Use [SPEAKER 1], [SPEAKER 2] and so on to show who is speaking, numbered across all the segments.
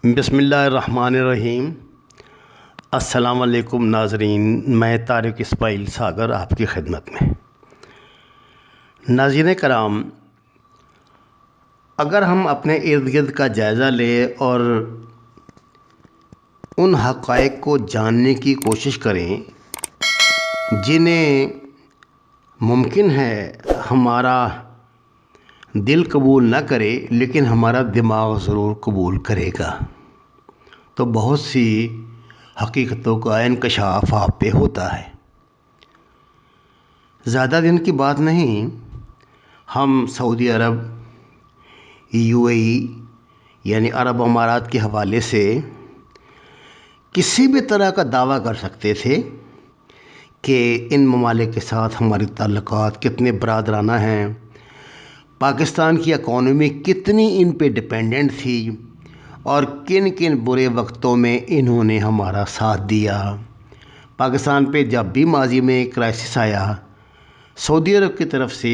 [SPEAKER 1] بسم اللہ الرحمن الرحیم۔ السلام علیکم ناظرین، میں طارق اسماعیل ساگر آپ کی خدمت میں۔ ناظرین کرام، اگر ہم اپنے ارد گرد کا جائزہ لیں اور ان حقائق کو جاننے کی کوشش کریں جنہیں ممکن ہے ہمارا دل قبول نہ کرے لیکن ہمارا دماغ ضرور قبول کرے گا، تو بہت سی حقیقتوں کا انکشاف آپ پہ ہوتا ہے۔ زیادہ دن کی بات نہیں، ہم سعودی عرب، UAE یعنی عرب امارات کے حوالے سے کسی بھی طرح کا دعویٰ کر سکتے تھے کہ ان ممالک کے ساتھ ہماری تعلقات کتنے برادرانہ ہیں، پاکستان کی اکانومی کتنی ان پہ ڈپینڈنٹ تھی اور کن کن برے وقتوں میں انہوں نے ہمارا ساتھ دیا۔ پاکستان پہ جب بھی ماضی میں کرائسس آیا، سعودی عرب کی طرف سے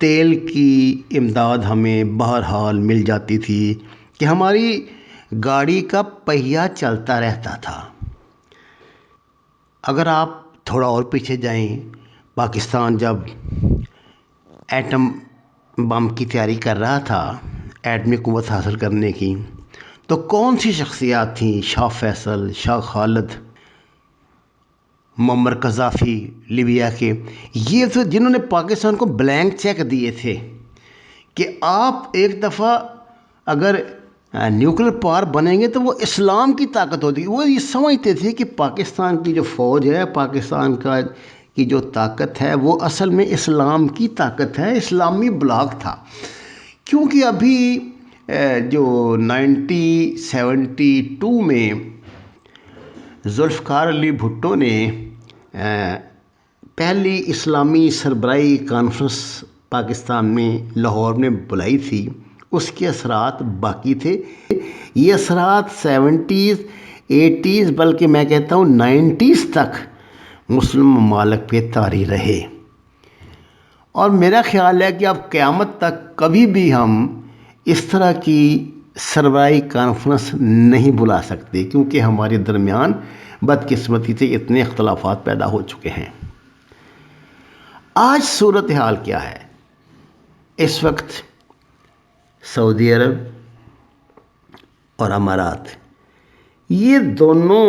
[SPEAKER 1] تیل کی امداد ہمیں بہرحال مل جاتی تھی کہ ہماری گاڑی کا پہیہ چلتا رہتا تھا۔ اگر آپ تھوڑا اور پیچھے جائیں، پاکستان جب ایٹم بم کی تیاری کر رہا تھا، ایٹمی قوت حاصل کرنے کی، تو کون سی شخصیات تھیں؟ شاہ فیصل، شاہ خالد، معمر قذافی لیبیا کے، یہ تھے جنہوں نے پاکستان کو بلینک چیک دیے تھے کہ آپ ایک دفعہ اگر نیوکلیر پاور بنیں گے تو وہ اسلام کی طاقت ہوتی ہے۔ وہ یہ سمجھتے تھے کہ پاکستان کی جو فوج ہے، پاکستان کی جو طاقت ہے، وہ اصل میں اسلام کی طاقت ہے، اسلامی بلاک تھا۔ کیونکہ ابھی جو 1972 میں ذوالفقار علی بھٹو نے پہلی اسلامی سربراہی کانفرنس پاکستان میں لاہور میں بلائی تھی، اس کے اثرات باقی تھے۔ یہ اثرات 70s 80s بلکہ میں کہتا ہوں 90s تک مسلم ممالک پہ طاری رہے، اور میرا خیال ہے کہ اب قیامت تک کبھی بھی ہم اس طرح کی سربراہی کانفرنس نہیں بلا سکتے، کیونکہ ہمارے درمیان بدقسمتی سے اتنے اختلافات پیدا ہو چکے ہیں۔ آج صورتحال کیا ہے؟ اس وقت سعودی عرب اور امارات، یہ دونوں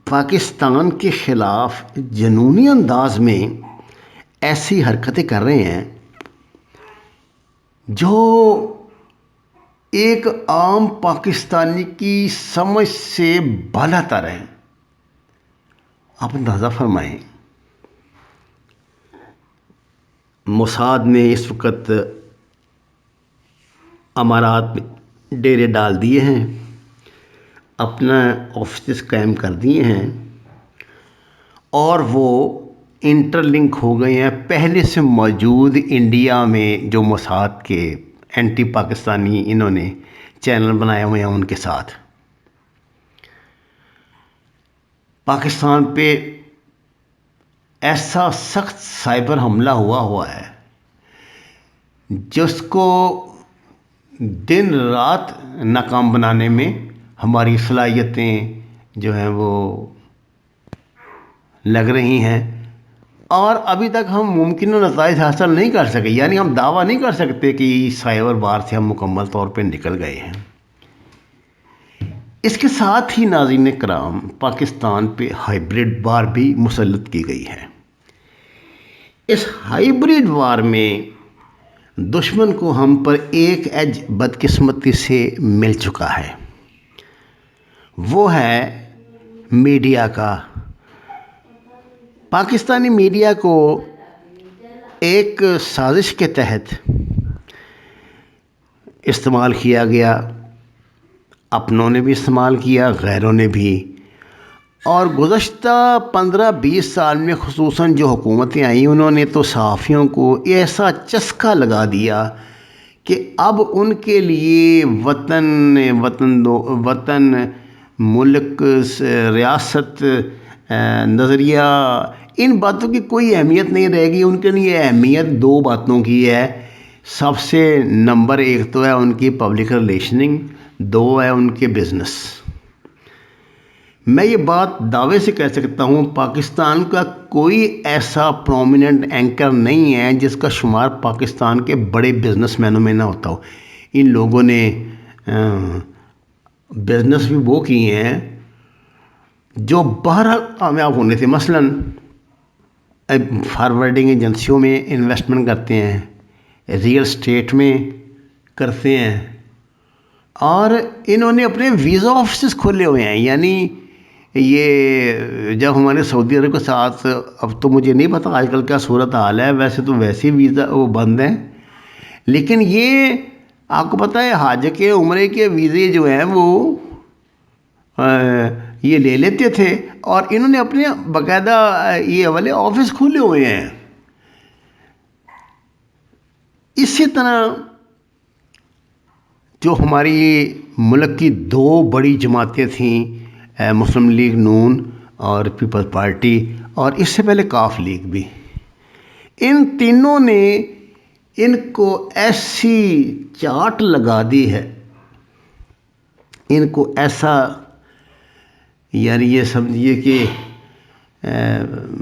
[SPEAKER 1] پاکستان کے خلاف جنونی انداز میں ایسی حرکتیں کر رہے ہیں جو ایک عام پاکستانی کی سمجھ سے بالاتر ہیں۔ آپ اندازہ فرمائیں، موساد نے اس وقت امارات میں ڈیرے ڈال دیے ہیں، اپنا آفسز قائم کر دیے ہیں، اور وہ انٹر لنک ہو گئے ہیں پہلے سے موجود انڈیا میں جو موساد کے اینٹی پاکستانی انہوں نے چینل بنائے ہوئے ہیں ان کے ساتھ۔ پاکستان پہ ایسا سخت سائبر حملہ ہوا ہے جس کو دن رات ناکام بنانے میں ہماری صلاحیتیں جو ہیں وہ لگ رہی ہیں، اور ابھی تک ہم ممکنہ نتائج حاصل نہیں کر سکے۔ یعنی ہم دعویٰ نہیں کر سکتے کہ سائبر وار سے ہم مکمل طور پہ نکل گئے ہیں۔ اس کے ساتھ ہی ناظرین کرام، پاکستان پہ ہائیبریڈ وار بھی مسلط کی گئی ہے۔ اس ہائیبریڈ وار میں دشمن کو ہم پر ایک ایج بدقسمتی سے مل چکا ہے، وہ ہے میڈیا کا۔ پاکستانی میڈیا کو ایک سازش کے تحت استعمال کیا گیا، اپنوں نے بھی استعمال کیا، غیروں نے بھی، اور گزشتہ 15-20 سال میں خصوصاً جو حکومتیں آئیں انہوں نے تو صحافیوں کو ایسا چسکا لگا دیا کہ اب ان کے لیے وطن ملک ریاست نظریہ ان باتوں کی کوئی اہمیت نہیں رہے گی۔ ان کے لیے اہمیت دو باتوں کی ہے۔ سب سے نمبر ایک تو ہے ان کی پبلک ریلیشننگ، دو ہے ان کے بزنس۔ میں یہ بات دعوے سے کہہ سکتا ہوں، پاکستان کا کوئی ایسا پرومیننٹ اینکر نہیں ہے جس کا شمار پاکستان کے بڑے بزنس مینوں میں نہ ہوتا ہو۔ ان لوگوں نے بزنس بھی وہ کیے ہیں جو باہر کامیاب ہونے تھے۔ مثلاً فارورڈنگ ایجنسیوں میں انویسٹمنٹ کرتے ہیں، ریئل اسٹیٹ میں کرتے ہیں، اور انہوں نے اپنے ویزا آفسز کھولے ہوئے ہیں۔ یعنی یہ جب ہمارے سعودی عرب کے ساتھ، اب تو مجھے نہیں پتہ آج کل کیا صورت حال ہے، ویسے تو ویسے ہی ویزا وہ بند ہیں، لیکن یہ آپ کو پتہ ہے حج کے عمرے کے ویزے جو ہیں وہ یہ لے لیتے تھے، اور انہوں نے اپنے باقاعدہ یہ والے آفس کھولے ہوئے ہیں۔ اسی طرح جو ہماری ملک کی دو بڑی جماعتیں تھیں، مسلم لیگ نون اور پیپلز پارٹی، اور اس سے پہلے کاف لیگ بھی، ان تینوں نے ان کو ایسی چاٹ لگا دی ہے، ان کو ایسا، یعنی یہ سمجھیے کہ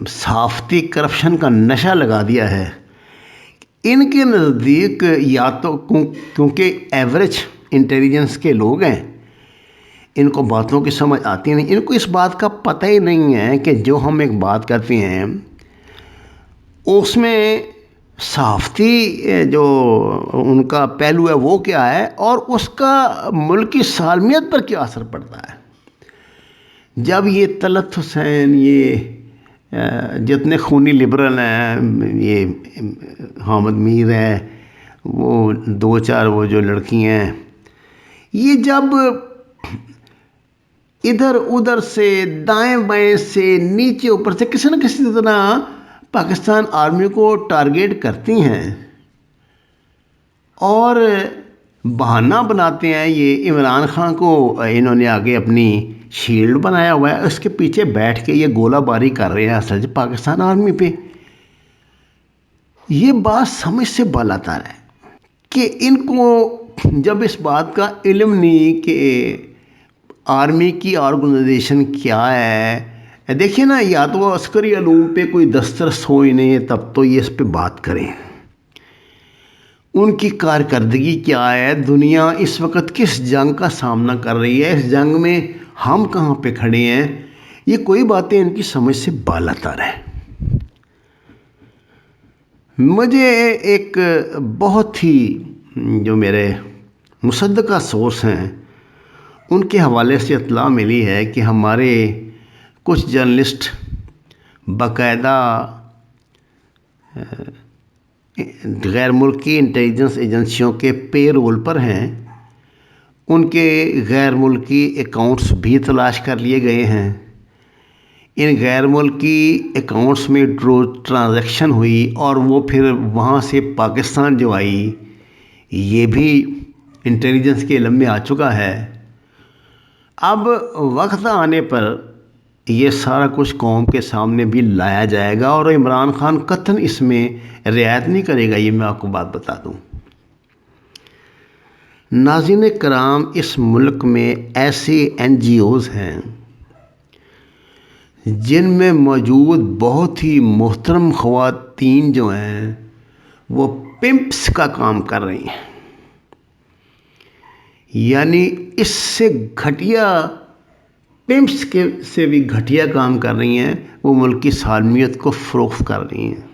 [SPEAKER 1] صحافتی کرپشن کا نشہ لگا دیا ہے۔ ان کے نزدیک یا تو کیونکہ ایوریج انٹیلیجنس کے لوگ ہیں، ان کو باتوں کی سمجھ آتی نہیں، ان کو اس بات کا پتہ ہی نہیں ہے کہ جو ہم ایک بات کرتے ہیں اس میں صحافتی جو ان کا پہلو ہے وہ کیا ہے، اور اس کا ملک کی سالمیت پر کیا اثر پڑتا ہے۔ جب یہ طلعت حسین، یہ جتنے خونی لبرل ہیں، یہ حامد میر ہے، وہ دو چار وہ جو لڑکی ہیں، یہ جب ادھر ادھر سے دائیں بائیں سے نیچے اوپر سے کسی نہ کسی طرح پاکستان آرمی کو ٹارگیٹ کرتی ہیں اور بہانہ بناتے ہیں، یہ عمران خان کو انہوں نے آگے اپنی شیلڈ بنایا ہوا ہے، اس کے پیچھے بیٹھ کے یہ گولہ باری کر رہے ہیں اصل پاکستان آرمی پہ۔ یہ بات سمجھ سے بالاتر ہے کہ ان کو جب اس بات کا علم نہیں کہ آرمی کی آرگنائزیشن کیا ہے، دیکھیے نا، یا تو عسکری علوم پہ کوئی دسترس ہو ہی نہیں ہے تب تو یہ اس پہ بات کریں، ان کی کارکردگی کیا ہے، دنیا اس وقت کس جنگ کا سامنا کر رہی ہے، اس جنگ میں ہم کہاں پہ کھڑے ہیں، یہ کوئی باتیں ان کی سمجھ سے بالاتر ہیں۔ مجھے ایک بہت ہی جو میرے مصدقہ سورس ہیں ان کے حوالے سے اطلاع ملی ہے کہ ہمارے کچھ جرنلسٹ باقاعدہ غیر ملکی انٹیلیجنس ایجنسیوں کے پے رول پر ہیں، ان کے غیر ملکی اکاؤنٹس بھی تلاش کر لیے گئے ہیں، ان غیر ملکی اکاؤنٹس میں ٹرانزیکشن ہوئی اور وہ پھر وہاں سے پاکستان جو آئی، یہ بھی انٹیلیجنس کے علم میں آ چکا ہے۔ اب وقت آنے پر یہ سارا کچھ قوم کے سامنے بھی لایا جائے گا، اور عمران خان قطعاً اس میں رعایت نہیں کرے گا، یہ میں آپ کو بات بتا دوں۔ ناظرین کرام، اس ملک میں ایسے NGOs ہیں جن میں موجود بہت ہی محترم خواتین جو ہیں وہ پمپس کا کام کر رہی ہیں، یعنی اس سے گھٹیا، پمپس کے سے بھی گھٹیا کام کر رہی ہیں، وہ ملک کی سالمیت کو فروخت کر رہی ہیں۔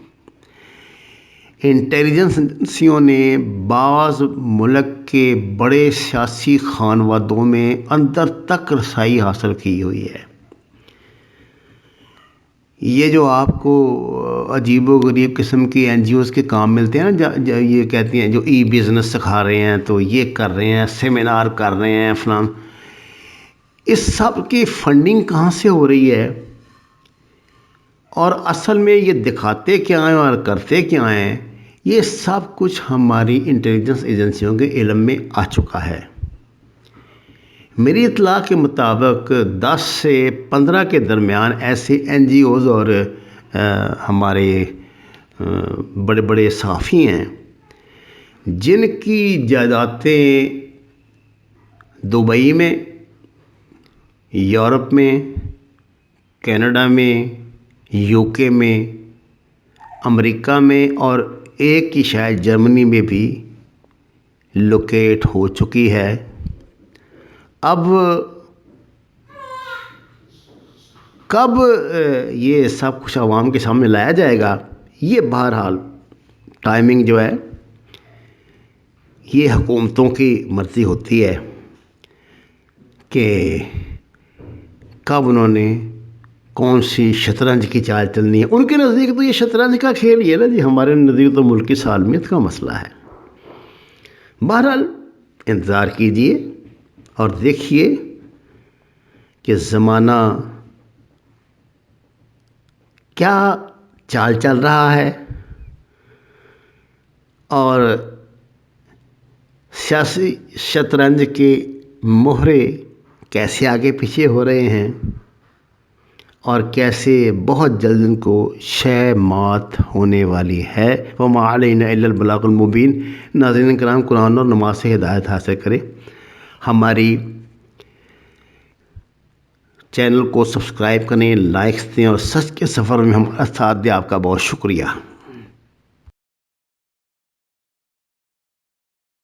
[SPEAKER 1] انٹیلیجنسیوں نے بعض ملک کے بڑے سیاسی خانوادوں میں اندر تک رسائی حاصل کی ہوئی ہے۔ یہ جو آپ کو عجیب و غریب قسم کی NGOs کے کام ملتے ہیں نا، یہ کہتی ہیں جو ای بزنس سکھا رہے ہیں، تو یہ کر رہے ہیں، سیمینار کر رہے ہیں فلان، اس سب کی فنڈنگ کہاں سے ہو رہی ہے، اور اصل میں یہ دکھاتے کیا ہیں اور کرتے کیا ہیں، یہ سب کچھ ہماری انٹیلیجنس ایجنسیوں کے علم میں آ چکا ہے۔ میری اطلاع کے مطابق 10 سے 15 کے درمیان ایسے NGOs اور ہمارے بڑے بڑے صحافی ہیں جن کی جائیدادیں دبئی میں، یورپ میں، کینیڈا میں، UK میں، امریکہ میں اور ایک کی شاید جرمنی میں بھی لوکیٹ ہو چکی ہے۔ اب کب یہ سب کچھ عوام کے سامنے لایا جائے گا، یہ بہرحال ٹائمنگ جو ہے یہ حکومتوں کی مرضی ہوتی ہے کہ کب انہوں نے کون سی شطرنج کی چال چلنی ہے۔ ان کے نزدیک تو یہ شطرنج کا کھیل ہی ہے نا جی، ہمارے نزدیک تو ملکی سالمیت کا مسئلہ ہے۔ بہرحال انتظار کیجئے اور دیکھیے کہ زمانہ کیا چال چل رہا ہے اور سیاسی شطرنج کے مہرے کیسے آگے پیچھے ہو رہے ہیں اور کیسے بہت جلد ان کو شہ مات ہونے والی ہے۔ وَمَا عَلَيْنَا إِلَّا الْبَلَاغُ الْمُبِينُ۔ ناظرین کرام، قرآن اور نماز سے ہدایت حاصل کریں۔ ہماری چینل کو سبسکرائب کریں، لائکس دیں اور سچ کے سفر میں ہمارا ساتھ دیں۔ آپ کا بہت شکریہ۔